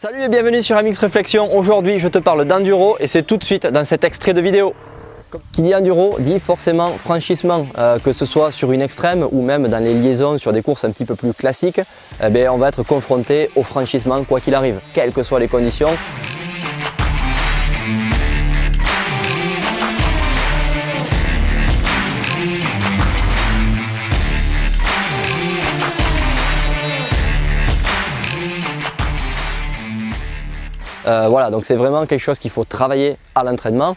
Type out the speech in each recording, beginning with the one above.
Salut et bienvenue sur MX Réflexion. Aujourd'hui je te parle d'enduro et c'est tout de suite dans cet extrait de vidéo. Qui dit enduro dit forcément franchissement, que ce soit sur une extrême ou même dans les liaisons sur des courses un petit peu plus classiques, on va être confronté au franchissement quoi qu'il arrive, quelles que soient les conditions. Voilà, donc c'est vraiment quelque chose qu'il faut travailler à l'entraînement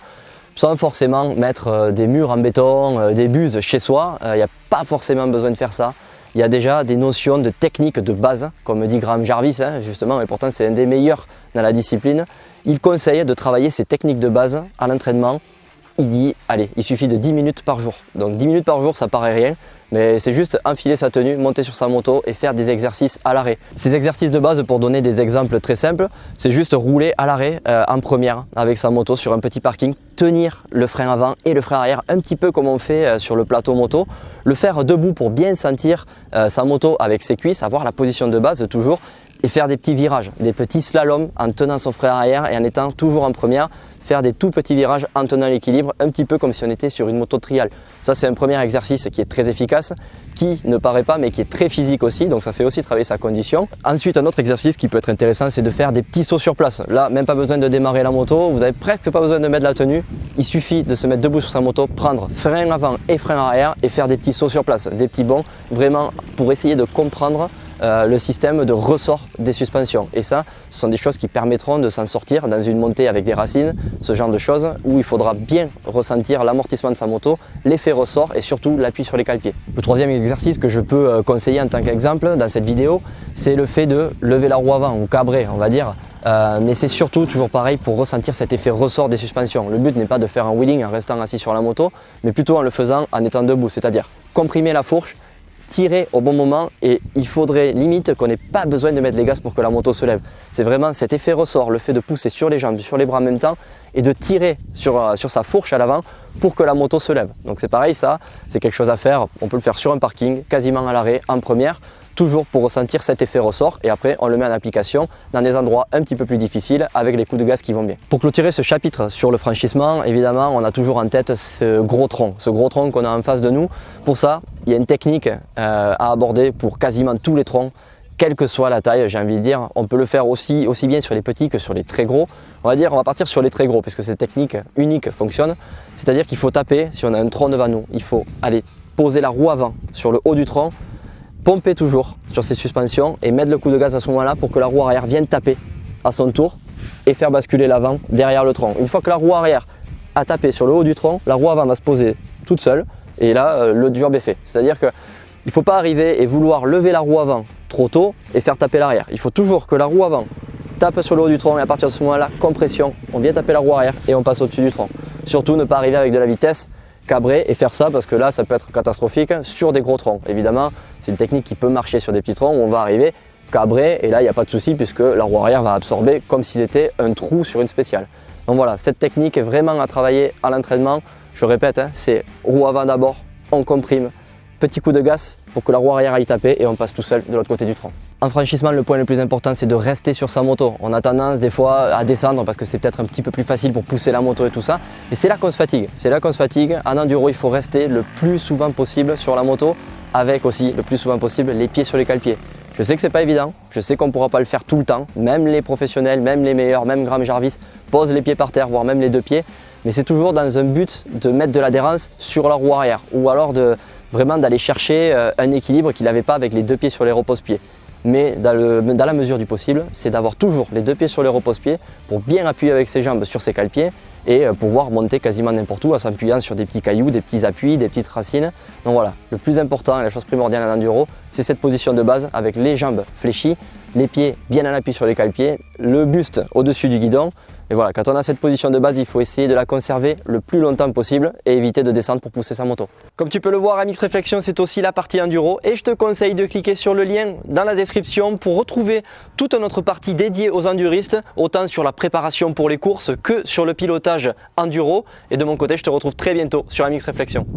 sans forcément mettre des murs en béton, des buses chez soi. Il n'y a pas forcément besoin de faire ça. Il y a déjà des notions de technique de base, comme dit Graham Jarvis, justement, et pourtant c'est un des meilleurs dans la discipline. Il conseille de travailler ces techniques de base à l'entraînement. Il dit, allez, il suffit de 10 minutes par jour. Donc 10 minutes par jour, ça paraît rien, mais c'est juste enfiler sa tenue, monter sur sa moto et faire des exercices à l'arrêt. Ces exercices de base, pour donner des exemples très simples, c'est juste rouler à l'arrêt en première avec sa moto sur un petit parking, tenir le frein avant et le frein arrière, un petit peu comme on fait sur le plateau moto, le faire debout pour bien sentir sa moto avec ses cuisses, avoir la position de base toujours, et faire des petits virages, des petits slaloms en tenant son frein arrière et en étant toujours en première, faire des tout petits virages en tenant l'équilibre, un petit peu comme si on était sur une moto de trial. Ça c'est un premier exercice qui est très efficace, qui ne paraît pas mais qui est très physique aussi, donc ça fait aussi travailler sa condition. Ensuite, un autre exercice qui peut être intéressant, c'est de faire des petits sauts sur place. Là, même pas besoin de démarrer la moto, vous n'avez presque pas besoin de mettre la tenue, il suffit de se mettre debout sur sa moto, prendre frein avant et frein arrière et faire des petits sauts sur place, des petits bonds, vraiment pour essayer de comprendre le système de ressort des suspensions. Et ça, ce sont des choses qui permettront de s'en sortir dans une montée avec des racines, ce genre de choses où il faudra bien ressentir l'amortissement de sa moto, l'effet ressort et surtout l'appui sur les cale-pieds. Le troisième exercice que je peux conseiller en tant qu'exemple dans cette vidéo, c'est le fait de lever la roue avant ou cabrer, on va dire. Mais c'est surtout toujours pareil pour ressentir cet effet ressort des suspensions. Le but n'est pas de faire un wheeling en restant assis sur la moto, mais plutôt en le faisant en étant debout, c'est-à-dire comprimer la fourche, tirer au bon moment et il faudrait limite qu'on n'ait pas besoin de mettre les gaz pour que la moto se lève. C'est vraiment cet effet ressort, le fait de pousser sur les jambes, sur les bras en même temps et de tirer sur sa fourche à l'avant pour que la moto se lève. Donc c'est pareil, ça c'est quelque chose à faire, on peut le faire sur un parking, quasiment à l'arrêt, en première, toujours pour ressentir cet effet ressort et après on le met en application dans des endroits un petit peu plus difficiles avec les coups de gaz qui vont bien. Pour clôturer ce chapitre sur le franchissement, évidemment on a toujours en tête ce gros tronc qu'on a en face de nous. Pour ça, il y a une technique à aborder pour quasiment tous les troncs, quelle que soit la taille, j'ai envie de dire. On peut le faire aussi bien sur les petits que sur les très gros. On va partir sur les très gros puisque cette technique unique fonctionne. C'est-à-dire qu'il faut taper, si on a un tronc devant nous, il faut aller poser la roue avant sur le haut du tronc, pomper toujours sur ses suspensions et mettre le coup de gaz à ce moment-là pour que la roue arrière vienne taper à son tour et faire basculer l'avant derrière le tronc. Une fois que la roue arrière a tapé sur le haut du tronc, la roue avant va se poser toute seule et là le job est fait. C'est-à-dire qu'il ne faut pas arriver et vouloir lever la roue avant trop tôt et faire taper l'arrière. Il faut toujours que la roue avant tape sur le haut du tronc et à partir de ce moment-là, compression, on vient taper la roue arrière et on passe au-dessus du tronc. Surtout ne pas arriver avec de la vitesse, cabrer et faire ça parce que là ça peut être catastrophique sur des gros troncs. Évidemment c'est une technique qui peut marcher sur des petits troncs où on va arriver cabrer et là il n'y a pas de souci puisque la roue arrière va absorber comme si c'était un trou sur une spéciale. Donc voilà, cette technique est vraiment à travailler à l'entraînement. Je répète, c'est roue avant d'abord, on comprime, petit coup de gaz pour que la roue arrière aille taper et on passe tout seul de l'autre côté du tronc. En franchissement, le point le plus important, c'est de rester sur sa moto. On a tendance des fois à descendre parce que c'est peut-être un petit peu plus facile pour pousser la moto et tout ça. Et c'est là qu'on se fatigue. C'est là qu'on se fatigue. En enduro, il faut rester le plus souvent possible sur la moto avec aussi le plus souvent possible les pieds sur les cale-pieds. Je sais que c'est pas évident, je sais qu'on ne pourra pas le faire tout le temps. Même les professionnels, même les meilleurs, même Graham Jarvis posent les pieds par terre, voire même les deux pieds. Mais c'est toujours dans un but de mettre de l'adhérence sur la roue arrière ou alors vraiment d'aller chercher un équilibre qu'il n'avait pas avec les deux pieds sur les repose-pieds. Mais dans la mesure du possible, c'est d'avoir toujours les deux pieds sur les repose-pieds pour bien appuyer avec ses jambes sur ses cale-pieds et pouvoir monter quasiment n'importe où en s'appuyant sur des petits cailloux, des petits appuis, des petites racines. Donc voilà, le plus important et la chose primordiale en enduro, c'est cette position de base avec les jambes fléchies, les pieds bien en appui sur les cale-pieds, le buste au-dessus du guidon. Et voilà, quand on a cette position de base, il faut essayer de la conserver le plus longtemps possible et éviter de descendre pour pousser sa moto. Comme tu peux le voir, MX Réflexion, c'est aussi la partie enduro et je te conseille de cliquer sur le lien dans la description pour retrouver toute notre partie dédiée aux enduristes, autant sur la préparation pour les courses que sur le pilotage enduro. Et de mon côté, je te retrouve très bientôt sur MX Réflexion.